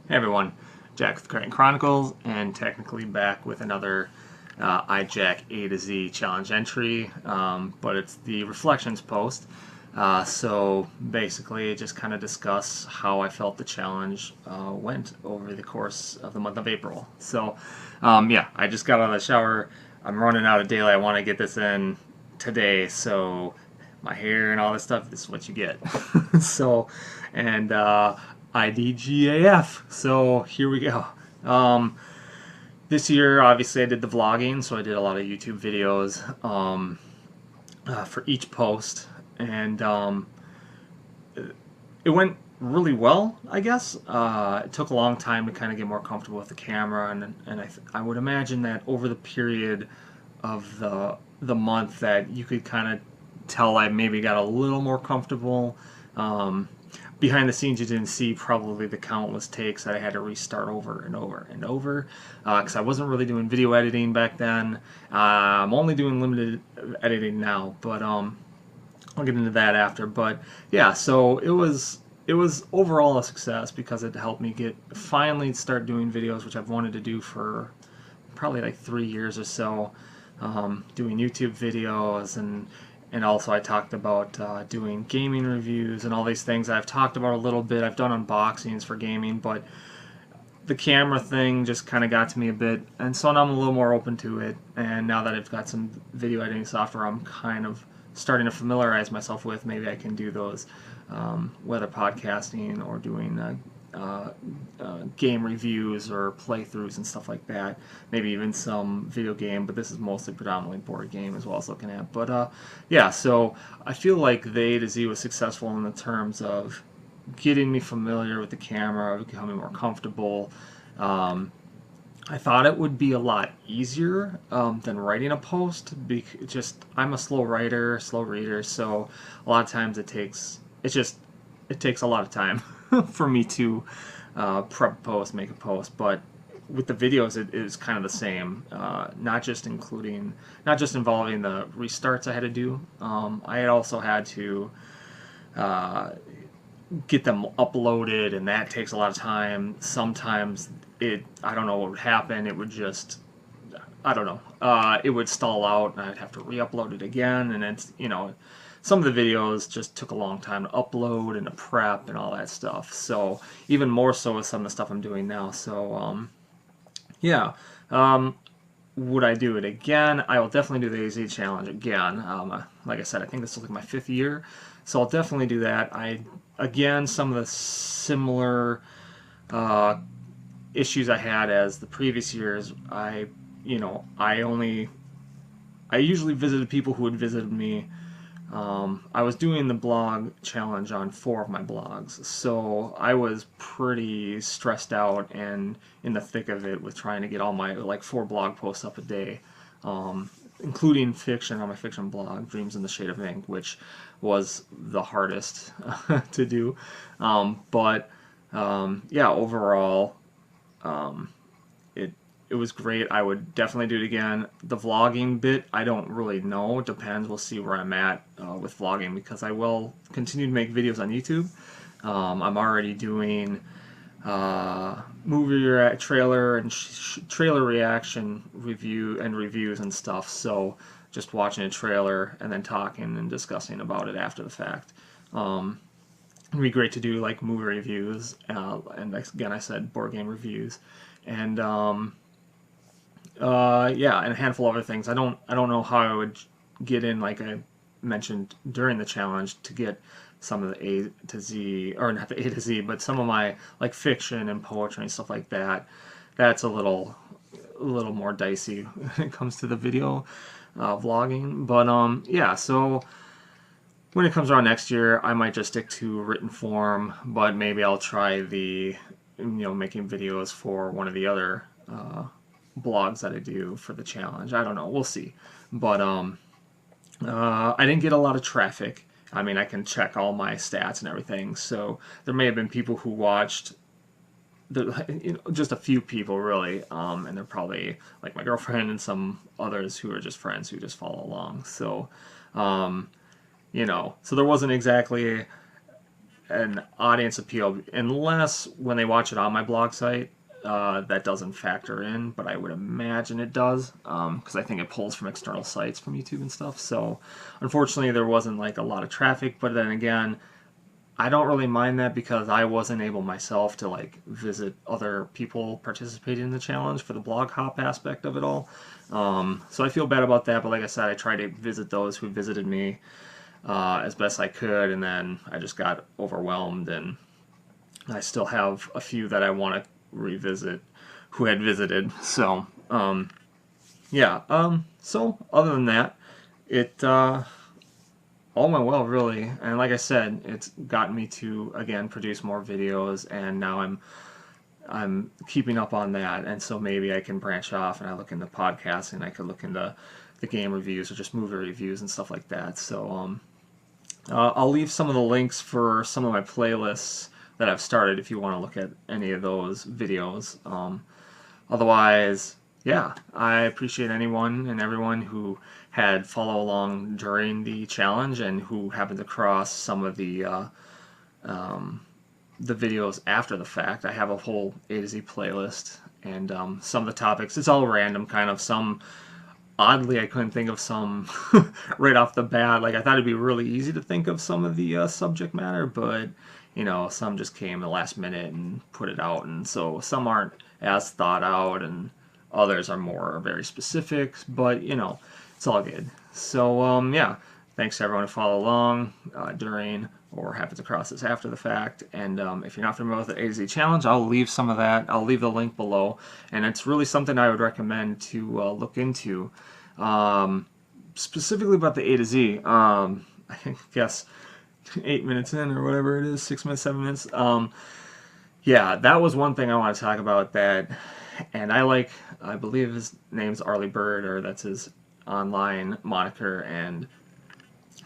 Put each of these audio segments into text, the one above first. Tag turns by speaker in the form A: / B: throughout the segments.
A: Hey everyone, Jack with Cryton Chronicles, and technically back with another iJack A to Z challenge entry, but it's the reflections post. So basically, just kind of discuss how I felt the challenge went over the course of the month of April. So, yeah, I just got out of the shower. I'm running out of daylight. I want to get this in today, so my hair and all this stuff, this is what you get. So, and IDGAF. So here we go. This year, obviously, I did the vlogging, so I did a lot of YouTube videos for each post, and it went really well, I guess. It took a long time to kind of get more comfortable with the camera, and I would imagine that over the period of the month that you could kind of tell I maybe got a little more comfortable. Behind the scenes, you didn't see probably the countless takes that I had to restart over and over and over because I wasn't really doing video editing back then. I'm only doing limited editing now, but I'll get into that after. But yeah, so it was overall a success because it helped me get finally start doing videos, which I've wanted to do for probably like 3 years or so, doing YouTube videos, and also I talked about doing gaming reviews and all these things I've talked about a little bit. I've done unboxings for gaming, but the camera thing just kind of got to me a bit, and so now I'm a little more open to it. And now that I've got some video editing software, I'm kind of starting to familiarize myself with. Maybe I can do those, whether podcasting or doing game reviews or playthroughs and stuff like that. Maybe even some video game, but this is mostly predominantly board game as well as looking at. But yeah, so I feel like the A to Z was successful in the terms of getting me familiar with the camera, becoming more comfortable. I thought it would be a lot easier than writing a post. Just I'm a slow writer, slow reader, so a lot of times it takes a lot of time for me to prep a post, make a post. But with the videos, it is kind of the same. Not just involving the restarts I had to do. I had also had to get them uploaded, and that takes a lot of time. Sometimes I don't know what would happen. It would just, I don't know. It would stall out, and I'd have to re-upload it again, and some of the videos just took a long time to upload and to prep and all that stuff. So even more so with some of the stuff I'm doing now. So yeah. Would I do it again? I will definitely do the AZ challenge again. Like I said, I think this is like my 5th year, so I'll definitely do that. Again, some of the similar uh, issues I had as the previous years. I usually visited people who had visited me. I was doing the blog challenge on 4 of my blogs, so I was pretty stressed out and in the thick of it with trying to get all my like 4 blog posts up a day, including fiction on my fiction blog, Dreams in the Shade of Ink, which was the hardest to do. But yeah, overall, it it was great. I would definitely do it again. The vlogging bit, I don't really know. It depends. We'll see where I'm at with vlogging because I will continue to make videos on YouTube. I'm already doing trailer and trailer reaction reviews and stuff. So just watching a trailer and then talking and discussing about it after the fact. It'd be great to do like movie reviews, and again, I said board game reviews, and yeah, and a handful of other things. I don't know how I would get in, like I mentioned during the challenge, to get some of the A to Z, or not the A to Z, but some of my like fiction and poetry and stuff like that. That's a little more dicey when it comes to the video vlogging. But yeah, so when it comes around next year, I might just stick to written form, but maybe I'll try making videos for one of the other blogs that I do for the challenge. I don't know. We'll see. But I didn't get a lot of traffic. I mean, I can check all my stats and everything. So there may have been people who watched, just a few people really, and they're probably like my girlfriend and some others who are just friends who just follow along. So, so there wasn't exactly an audience appeal, unless when they watch it on my blog site, that doesn't factor in, but I would imagine it does, because I think it pulls from external sites from YouTube and stuff. So unfortunately there wasn't like a lot of traffic, but then again, I don't really mind that because I wasn't able myself to like visit other people participating in the challenge for the blog hop aspect of it all. So I feel bad about that, but like I said, I tried to visit those who visited me as best I could, and then I just got overwhelmed, and I still have a few that I want to revisit who had visited. So yeah. So other than that, it all went well, really. And like I said, it's gotten me to again produce more videos, and now I'm keeping up on that. And so maybe I can branch off and I look into podcasting. I could look into the game reviews or just movie reviews and stuff like that. So I'll leave some of the links for some of my playlists that I've started if you want to look at any of those videos. Otherwise, yeah, I appreciate anyone and everyone who had follow along during the challenge and who happened to cross some of the videos after the fact. I have a whole A to Z playlist, and some of the topics, it's all random kind of. Some, oddly, I couldn't think of some right off the bat. Like, I thought it'd be really easy to think of some of the subject matter, but some just came the last minute and put it out, and so some aren't as thought out, and others are more very specific, but it's all good. So yeah, thanks to everyone who followed along during or happens across this after the fact. And if you're not familiar with the A to Z challenge, I'll leave some of that. I'll leave the link below, and it's really something I would recommend to look into. Specifically about the A to Z. I guess 8 minutes in or whatever it is, 6 minutes, 7 minutes. Yeah, that was one thing I want to talk about. That, and I believe his name's Arlie Bird, or that's his online moniker, and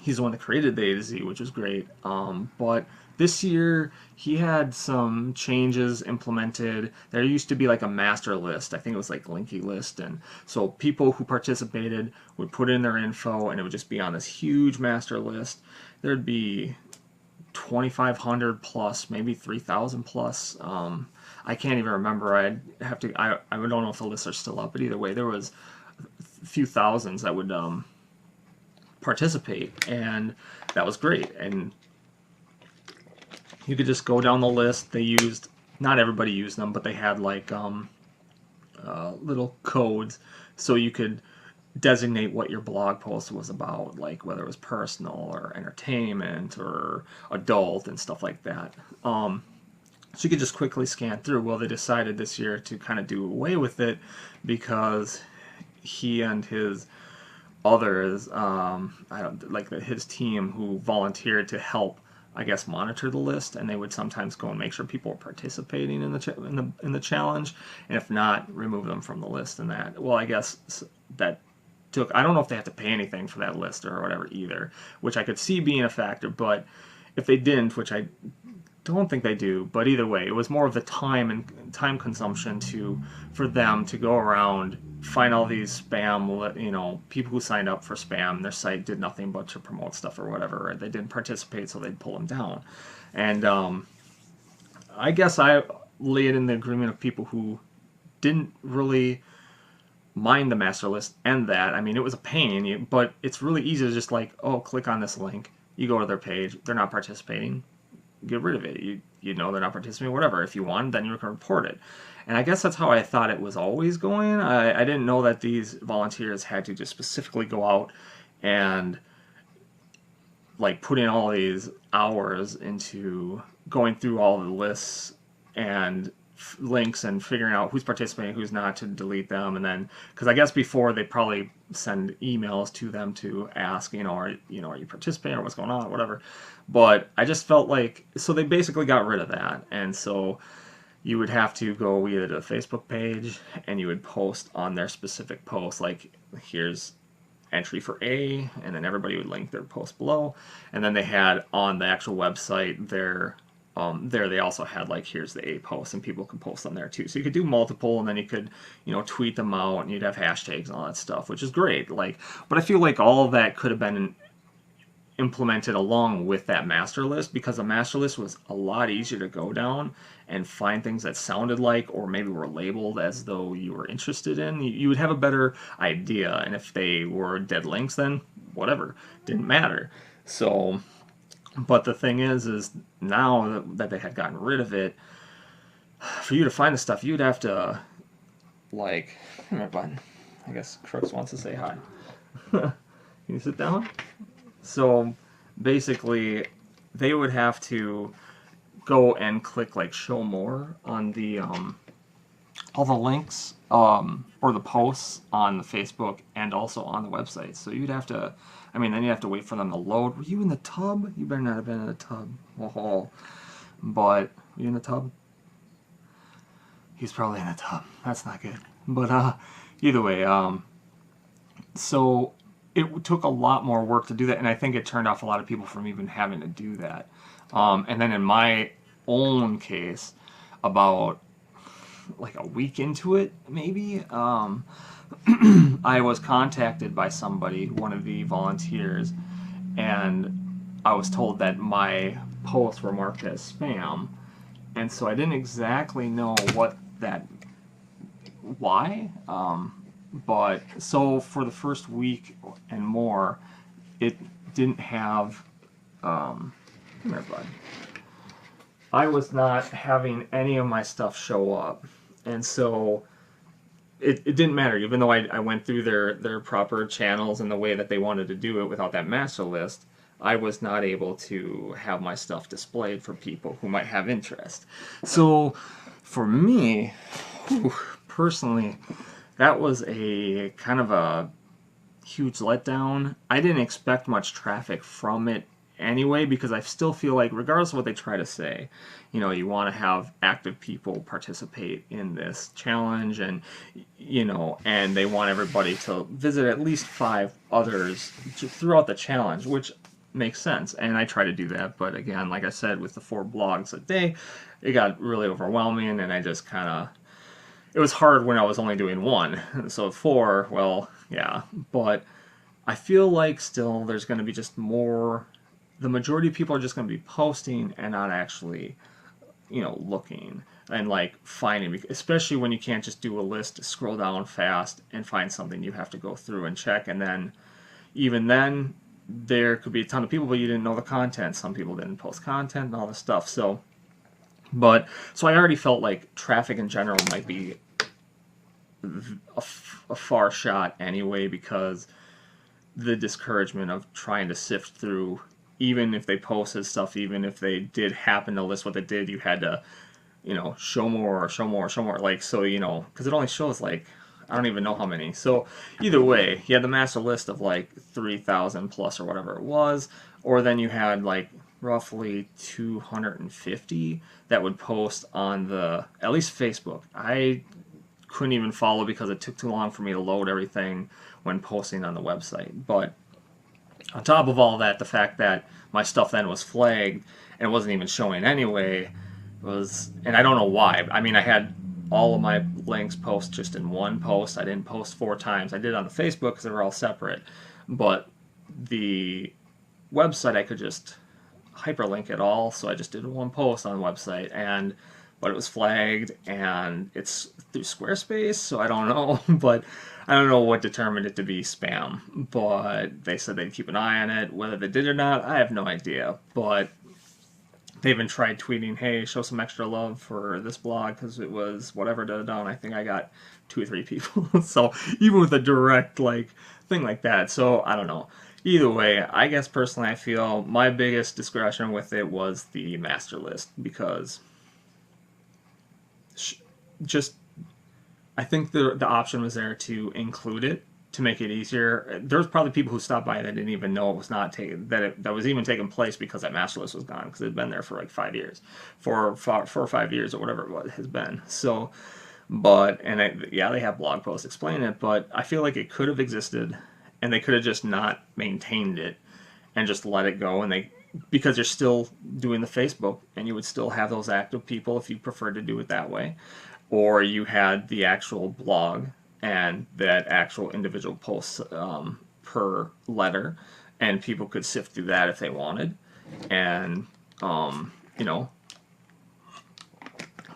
A: he's the one that created the A to Z, which was great. But this year he had some changes implemented. There used to be like a master list. I think it was like Linky List, and so people who participated would put in their info, and it would just be on this huge master list. There'd be 2,500 plus, maybe 3,000 plus. I can't even remember. I don't know if the lists are still up, but either way, there was a few thousands that would participate, and that was great. And you could just go down the list. They used, not everybody used them, but they had like little codes, so you could designate what your blog post was about, like whether it was personal or entertainment or adult and stuff like that. So you could just quickly scan through. Well, they decided this year to kind of do away with it because he and his others, his team who volunteered to help, I guess, monitor the list, and they would sometimes go and make sure people were participating in the challenge, and if not, remove them from the list. And that, well, I guess that took, I don't know if they have to pay anything for that list or whatever either, which I could see being a factor, but if they didn't, which I don't think they do, but either way, it was more of the time consumption for them to go around, find all these spam, people who signed up for spam. Their site did nothing but to promote stuff or whatever. They didn't participate, so they'd pull them down. And I guess I lay it in the agreement of people who didn't really mind the master list and that. I mean, it was a pain, but it's really easy to just like, oh, click on this link. You go to their page. They're not participating. Get rid of it. You know they're not participating, whatever. If you want, then you can report it. And I guess that's how I thought it was always going. I didn't know that these volunteers had to just specifically go out and like put in all these hours into going through all the lists and links and figuring out who's participating, who's not, to delete them. And then, because I guess before they probably send emails to them to ask, are you participating or what's going on, whatever. But I just felt like, so they basically got rid of that. And so you would have to go either to the Facebook page and you would post on their specific post, like, here's entry for A, and then everybody would link their post below. And then they had on the actual website there they also had like, here's the A post, and people could post on there too. So you could do multiple, and then you could tweet them out, and you'd have hashtags and all that stuff, which is great. Like, but I feel like all of that could have been implemented along with that master list, because the master list was a lot easier to go down and find things that sounded like, or maybe were labeled as though you were interested in. You would have a better idea, and if they were dead links, then whatever, didn't matter. So, but the thing is now that they had gotten rid of it, for you to find the stuff, you'd have to, like, come here, bud. I guess Crooks wants to say hi. Can you sit down? So basically, they would have to go and click like show more on the all the links or the posts on the Facebook and also on the website. So you'd have to, I mean, then you have to wait for them to load. Were you in the tub? You better not have been in the tub. Oh, but were you in the tub? He's probably in the tub. That's not good. But either way, so it took a lot more work to do that, and I think it turned off a lot of people from even having to do that. And then in my own case, about like a week into it, maybe, I was contacted by somebody, one of the volunteers, and I was told that my posts were marked as spam, and so I didn't exactly know why. But so for the first week and more, it didn't have. Come here, bud. I was not having any of my stuff show up, and so it didn't matter. Even though I went through their proper channels and the way that they wanted to do it without that master list, I was not able to have my stuff displayed for people who might have interest. So for me, personally, that was a kind of a huge letdown. I didn't expect much traffic from it anyway, because I still feel like, regardless of what they try to say, you know, you want to have active people participate in this challenge, and you know, and they want everybody to visit at least 5 others throughout the challenge, which makes sense, and I try to do that. But again, like I said, with the 4 blogs a day, it got really overwhelming, and I just kind of, it was hard when I was only doing 1. So 4, well, yeah. But I feel like still there's going to be just more, the majority of people are just going to be posting and not actually, you know, looking and like finding, especially when you can't just do a list, scroll down fast and find something you have to go through and check. And then even then, there could be a ton of people, but you didn't know the content. Some people didn't post content and all this stuff. So I already felt like traffic in general might be a far shot anyway, because the discouragement of trying to sift through, even if they posted stuff, even if they did happen to list what they did, you had to, you know, show more, like, so, you know, because it only shows like, I don't even know how many. So either way, you had the master list of like 3,000 plus or whatever it was, or then you had like roughly 250 that would post on the, at least Facebook. I couldn't even follow because it took too long for me to load everything when posting on the website. But on top of all that, the fact that my stuff then was flagged and it wasn't even showing anyway was, and I don't know why. I mean, I had all of my links post just in 1 post. I didn't post 4 times. I did on the Facebook because they were all separate. But the website, I could just hyperlink it all, so I just did 1 post on the website, but it was flagged, and it's through Squarespace, so I don't know. But I don't know what determined it to be spam, but they said they'd keep an eye on it. Whether they did or not, I have no idea. But they even tried tweeting, hey, show some extra love for this blog because it was whatever, and I think I got 2 or 3 people. So even with a direct like thing like that, so I don't know. Either way, I guess personally I feel my biggest discretion with it was the master list, because just, I think the option was there to include it to make it easier. There's probably people who stopped by that didn't even know it was not taken, that was even taking place, because that master list was gone, because it had been there for like 5 years, 4 or 5 years or whatever it has been. So, but, and yeah, they have blog posts explaining it, but I feel like it could have existed, and they could have just not maintained it and just let it go, and because you're still doing the Facebook, and you would still have those active people if you preferred to do it that way, or you had the actual blog and that actual individual posts per letter, and people could sift through that if they wanted, and you know,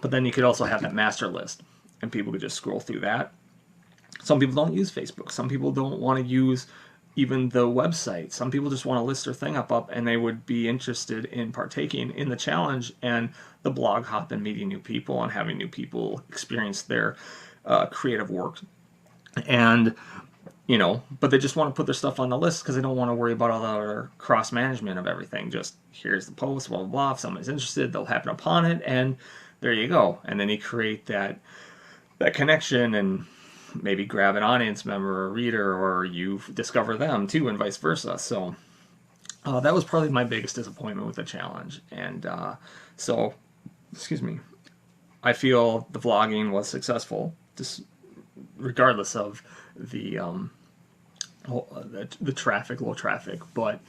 A: but then you could also have that master list, and people could just scroll through that. Some people don't use Facebook. Some people don't want to use even the website. Some people just want to list their thing up, and they would be interested in partaking in the challenge and the blog hop and meeting new people and having new people experience their creative work. And you know, but they just want to put their stuff on the list because they don't want to worry about all the other cross management of everything. Just here's the post, blah blah blah. If somebody's interested, they'll happen upon it, and there you go. And then you create that connection and maybe grab an audience member or reader, or you discover them too, and vice versa. So that was probably my biggest disappointment with the challenge. And so, excuse me, I feel the vlogging was successful, just regardless of the traffic, low traffic. But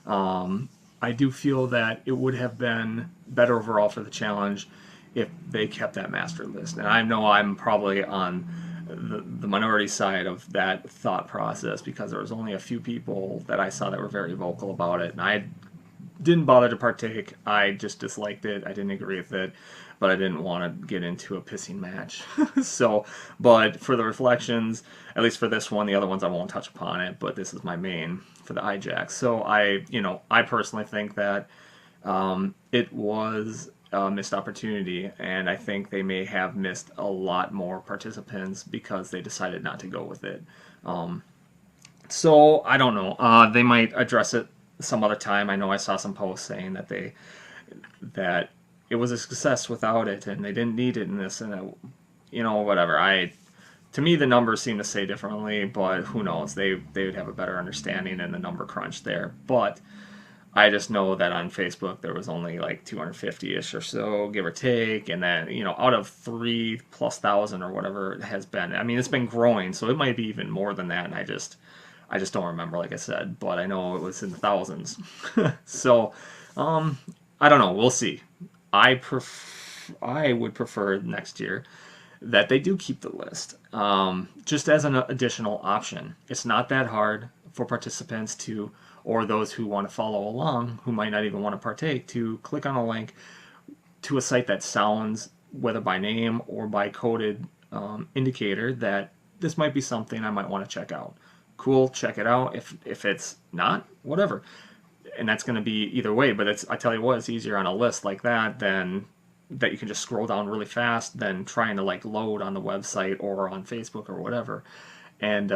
A: I do feel that it would have been better overall for the challenge if they kept that master list. And I know I'm probably on the minority side of that thought process because there was only a few people that I saw that were very vocal about it, and I didn't bother to partake. I just disliked it. I didn't agree with it, but I didn't want to get into a pissing match. So, but for the reflections, at least for this one, the other ones I won't touch upon it, but this is my main for the IJAX. So I personally think that it was a missed opportunity, and I think they may have missed a lot more participants because they decided not to go with it. So I don't know. They might address it some other time. I know I saw some posts saying that that it was a success without it, and they didn't need it in this, and whatever. To me, the numbers seem to say differently, but who knows? They would have a better understanding in the number crunch there. But I just know that on Facebook there was only like 250-ish or so, give or take, and then out of 3,000+ or whatever it has been. I mean, it's been growing, so it might be even more than that. And I just don't remember, like I said, but I know it was in the thousands. So I don't know. We'll see. I would prefer next year that they do keep the list, just as an additional option. It's not that hard for participants to, or those who want to follow along, who might not even want to partake, to click on a link to a site that sounds, whether by name or by coded indicator, that this might be something I might want to check out. Cool, check it out. If it's not, whatever. And that's going to be either way, but I tell you what, it's easier on a list like that than that you can just scroll down really fast than trying to like load on the website or on Facebook or whatever. And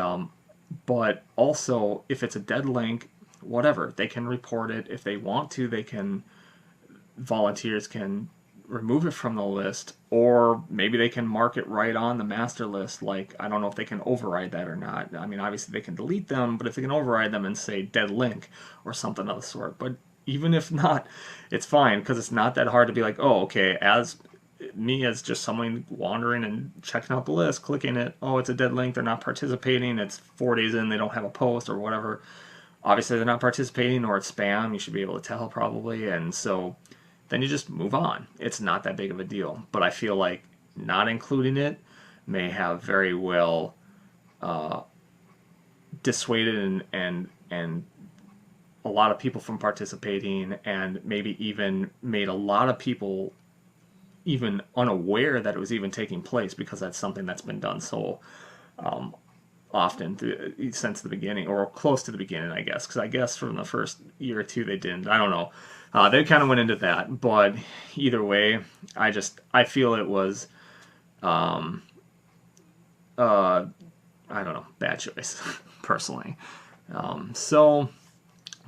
A: but also, if it's a dead link, whatever, they can report it if they want to. Volunteers can remove it from the list, or maybe they can mark it right on the master list. Like, I don't know if they can override that or not. I mean, obviously they can delete them, but if they can override them and say dead link or something of the sort. But even if not, it's fine, because it's not that hard to be like, oh, okay, as just someone wandering and checking out the list, clicking it, oh, it's a dead link, they're not participating, it's 4 days in, they don't have a post or whatever. Obviously they're not participating, or it's spam, you should be able to tell probably, and so then you just move on. It's not that big of a deal. But I feel like not including it may have very well dissuaded and a lot of people from participating, and maybe even made a lot of people even unaware that it was even taking place, because that's something that's been done so often since the beginning, or close to the beginning, I guess. Because I guess from the first year or two they didn't. I don't know. They kind of went into that, but either way, I feel it was, I don't know, bad choice, personally. So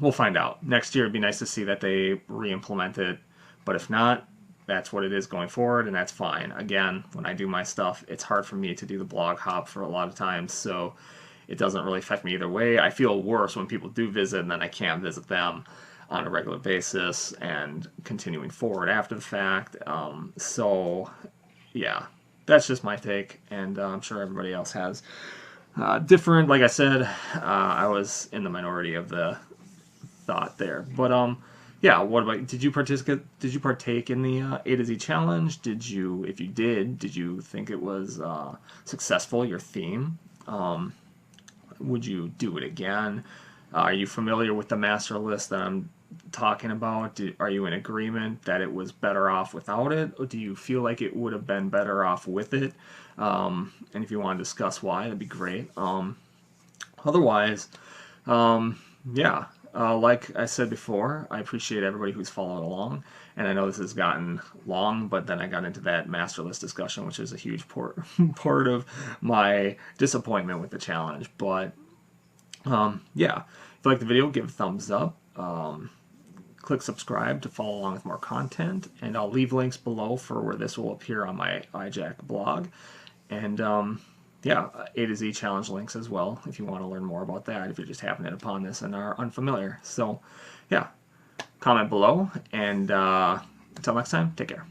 A: we'll find out. Next year, it'd be nice to see that they re-implement it, but if not, that's what it is going forward, and that's fine. Again, when I do my stuff, it's hard for me to do the blog hop for a lot of times, so it doesn't really affect me either way. I feel worse when people do visit, and then I can't visit them on a regular basis and continuing forward after the fact. So yeah, that's just my take, and I'm sure everybody else has different. Like I said, I was in the minority of the thought there, but yeah. What about, did you partake in the A to Z challenge? If you did you think it was successful, your theme? Would you do it again? Are you familiar with the master list that I'm talking about? Are you in agreement that it was better off without it, or do you feel like it would have been better off with it? And if you want to discuss why, that'd be great. Otherwise, yeah, like I said before, I appreciate everybody who's followed along. And I know this has gotten long, but then I got into that master list discussion, which is a huge part of my disappointment with the challenge. But yeah, if you like the video, give a thumbs up. Click subscribe to follow along with more content. And I'll leave links below for where this will appear on my iJack blog. And yeah, A to Z challenge links as well if you want to learn more about that, if you're just happening upon this and are unfamiliar. So yeah, comment below, and until next time, take care.